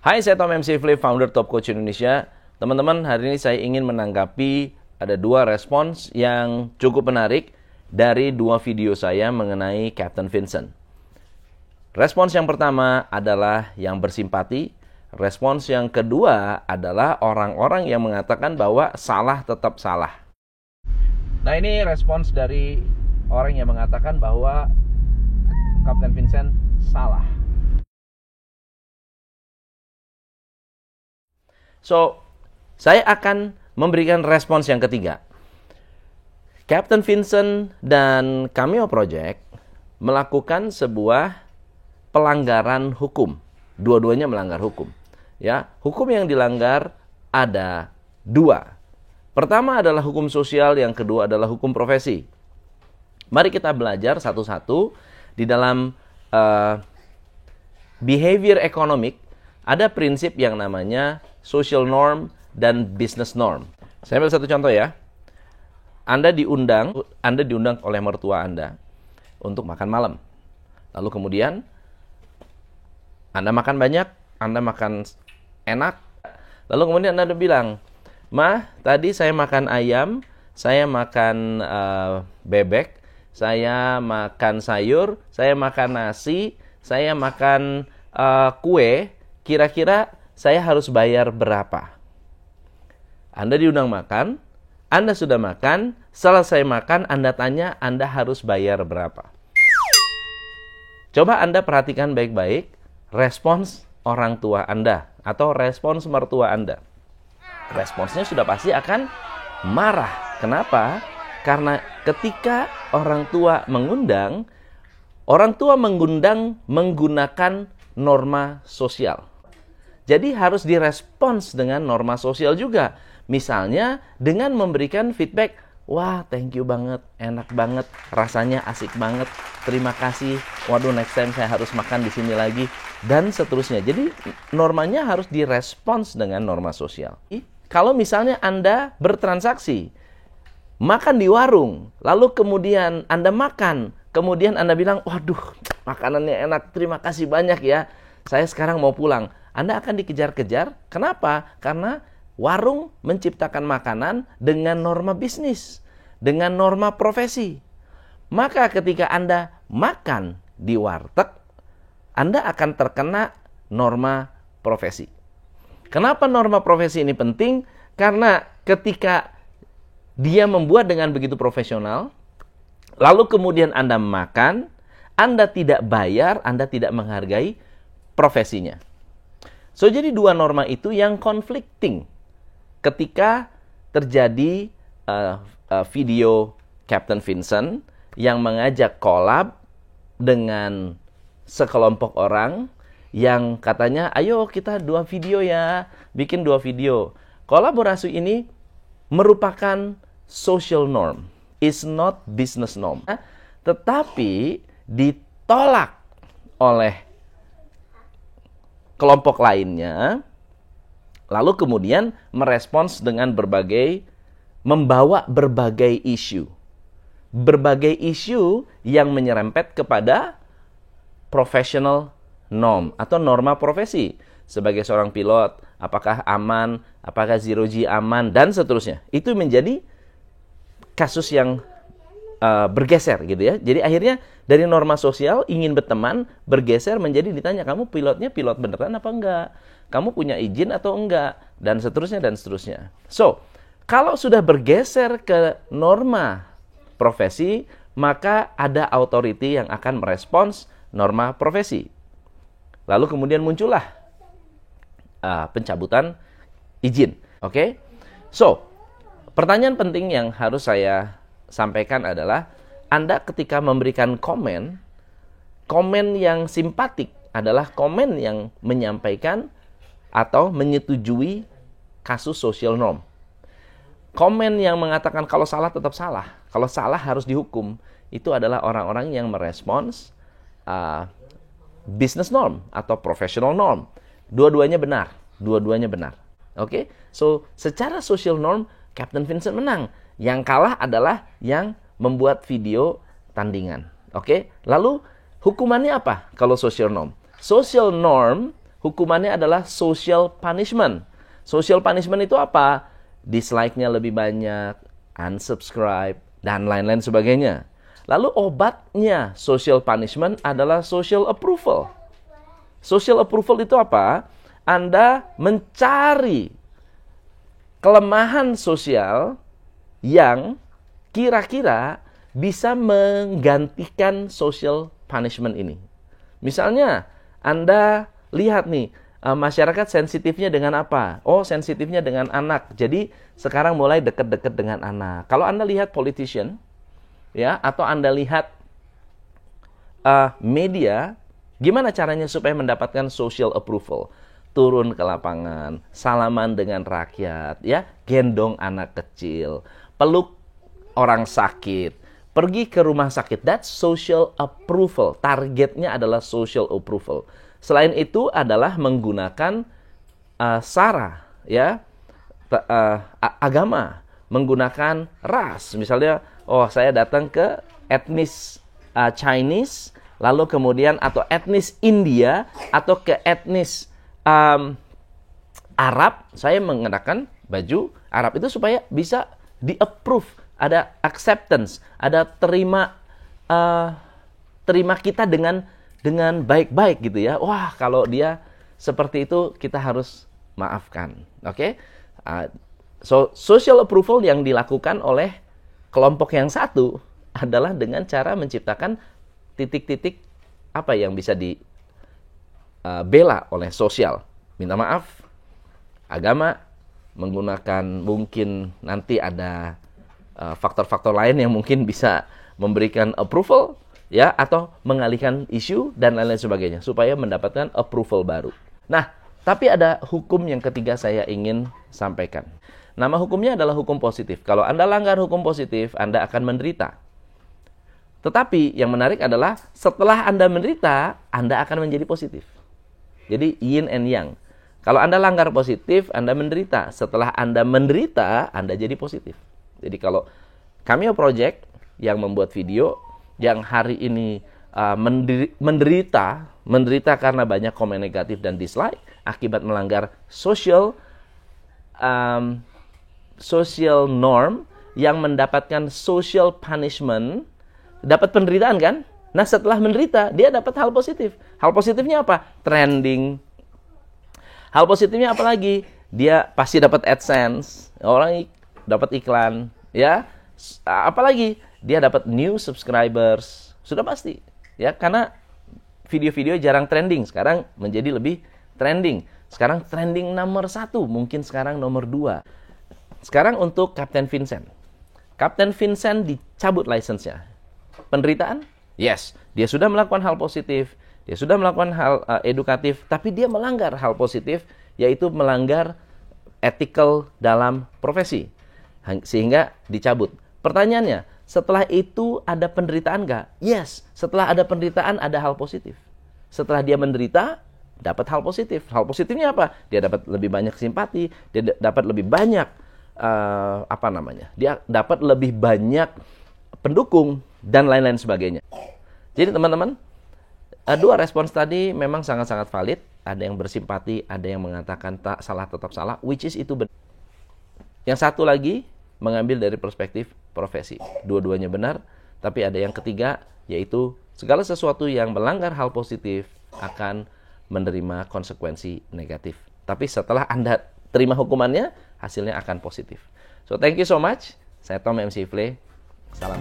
Hai, saya Tom MC Flip, founder Top Coach Indonesia. Teman-teman, hari ini saya ingin menanggapi ada dua respons yang cukup menarik dari dua video saya mengenai Captain Vincent. Respons yang pertama adalah yang bersimpati. Respons yang kedua adalah orang-orang yang mengatakan bahwa salah tetap salah. Nah, ini respons dari orang yang mengatakan bahwa Captain Vincent salah. So, saya akan memberikan respons yang ketiga. Captain Vincent dan Cameo Project melakukan sebuah pelanggaran hukum. Dua-duanya melanggar hukum. Ya, hukum yang dilanggar ada dua. Pertama adalah hukum sosial, yang kedua adalah hukum profesi. Mari kita belajar satu-satu di dalam behavior economic. Ada prinsip yang namanya social norm dan business norm. Saya ambil satu contoh ya. Anda diundang oleh mertua Anda untuk makan malam. Lalu kemudian Anda makan banyak, Anda makan enak. Lalu kemudian Anda bilang, "Ma, tadi saya makan ayam, saya makan bebek, saya makan sayur, saya makan nasi, saya makan kue. Kira-kira saya harus bayar berapa?" Anda diundang makan, Anda sudah makan, selesai makan, Anda tanya, Anda harus bayar berapa? Coba Anda perhatikan baik-baik respons orang tua Anda atau respons mertua Anda. Responsnya sudah pasti akan marah. Kenapa? Karena ketika orang tua mengundang menggunakan norma sosial. Jadi harus direspons dengan norma sosial juga. Misalnya dengan memberikan feedback, "Wah, thank you banget, enak banget, rasanya asik banget, terima kasih, waduh next time saya harus makan di sini lagi," dan seterusnya. Jadi normanya harus direspons dengan norma sosial. Kalau misalnya Anda bertransaksi, makan di warung, lalu kemudian Anda makan, kemudian Anda bilang, "Waduh, makanannya enak, terima kasih banyak ya, saya sekarang mau pulang." Anda akan dikejar-kejar. Kenapa? Karena warung menciptakan makanan dengan norma bisnis, dengan norma profesi. Maka ketika Anda makan di warteg, Anda akan terkena norma profesi. Kenapa norma profesi ini penting? Karena ketika dia membuat dengan begitu profesional, lalu kemudian Anda makan, Anda tidak bayar, Anda tidak menghargai profesinya. So, jadi dua norma itu yang conflicting ketika terjadi video Captain Vincent yang mengajak collab dengan sekelompok orang yang katanya, "Ayo kita dua video ya, bikin dua video." Kolaborasi ini merupakan social norm, is not business norm. Tetapi ditolak oleh kelompok lainnya, lalu kemudian merespons dengan membawa berbagai isu. Berbagai isu yang menyerempet kepada professional norm atau norma profesi. Sebagai seorang pilot, apakah aman, apakah zero G aman, dan seterusnya. Itu menjadi kasus yang bergeser gitu ya. Jadi akhirnya dari norma sosial ingin berteman bergeser menjadi ditanya, "Kamu pilotnya pilot beneran apa enggak? Kamu punya izin atau enggak?" Dan seterusnya dan seterusnya. So, kalau sudah bergeser ke norma profesi, maka ada authority yang akan merespons norma profesi. Lalu kemudian muncullah pencabutan izin. Oke? So, pertanyaan penting yang harus saya sampaikan adalah, Anda ketika memberikan komen yang simpatik adalah komen yang menyampaikan atau menyetujui kasus social norm. Komen yang mengatakan kalau salah tetap salah, kalau salah harus dihukum, itu adalah orang-orang yang merespons business norm atau professional norm. Dua-duanya benar. Oke? So, secara social norm, Captain Vincent menang. Yang kalah adalah yang membuat video tandingan. Oke? Lalu hukumannya apa kalau social norm? Social norm hukumannya adalah social punishment. Social punishment itu apa? Dislike-nya lebih banyak, unsubscribe, dan lain-lain sebagainya. Lalu obatnya social punishment adalah social approval. Social approval itu apa? Anda mencari kelemahan sosial yang kira-kira bisa menggantikan social punishment ini. Misalnya, Anda lihat nih, masyarakat sensitifnya dengan apa? Oh, sensitifnya dengan anak. Jadi, sekarang mulai dekat-dekat dengan anak. Kalau Anda lihat politician, ya, atau Anda lihat media, gimana caranya supaya mendapatkan social approval? Turun ke lapangan, salaman dengan rakyat, ya, gendong anak kecil, peluk orang sakit, pergi ke rumah sakit. That's social approval. Targetnya adalah social approval. Selain itu adalah menggunakan sara, ya, agama, menggunakan ras. Misalnya, oh, saya datang ke etnis Chinese, lalu kemudian atau etnis India atau ke etnis Arab, saya mengenakan baju Arab itu supaya bisa di-approve, ada acceptance, ada terima kita dengan baik-baik gitu ya. Wah, kalau dia seperti itu kita harus maafkan. Oke? So social approval yang dilakukan oleh kelompok yang satu adalah dengan cara menciptakan titik-titik apa yang bisa bela oleh sosial, minta maaf, agama, menggunakan mungkin nanti ada faktor-faktor lain yang mungkin bisa memberikan approval, ya, atau mengalihkan isu dan lain-lain sebagainya supaya mendapatkan approval baru. Nah, tapi ada hukum yang ketiga saya ingin sampaikan. Nama hukumnya adalah hukum positif. Kalau Anda langgar hukum positif, Anda akan menderita. Tetapi yang menarik adalah setelah Anda menderita, Anda akan menjadi positif. Jadi yin and yang. Kalau Anda langgar positif, Anda menderita. Setelah Anda menderita, Anda jadi positif. Jadi kalau Cameo Project yang membuat video, yang hari ini menderita karena banyak komen negatif dan dislike, akibat melanggar social norm, yang mendapatkan social punishment, dapat penderitaan kan? Nah, setelah menderita, dia dapat hal positif. Hal positifnya apa? Trending. Hal positifnya apa lagi? Dia pasti dapat AdSense. Orang dapat iklan. Ya. Apalagi? Dia dapat new subscribers. Sudah pasti. Ya, karena video-video jarang trending. Sekarang menjadi lebih trending. Sekarang trending nomor 1. Mungkin sekarang nomor 2. Sekarang untuk Kapten Vincent. Kapten Vincent dicabut lisensinya. Penderitaan? Yes, dia sudah melakukan hal positif, dia sudah melakukan hal edukatif, tapi dia melanggar hal positif, yaitu melanggar ethical dalam profesi, sehingga dicabut. Pertanyaannya, setelah itu ada penderitaan nggak? Yes, setelah ada penderitaan ada hal positif. Setelah dia menderita, dapat hal positif. Hal positifnya apa? Dia dapat lebih banyak simpati, dia dapat lebih banyak dia dapat lebih banyak pendukung dan lain-lain sebagainya. Jadi teman-teman, dua respons tadi memang sangat-sangat valid. Ada yang bersimpati, ada yang mengatakan tak salah tetap salah, which is itu benar. Yang satu lagi mengambil dari perspektif profesi. Dua-duanya benar, tapi ada yang ketiga, yaitu segala sesuatu yang melanggar hal positif akan menerima konsekuensi negatif. Tapi setelah Anda terima hukumannya, hasilnya akan positif. So thank you so much. Saya Tom MC Ifle. Salam.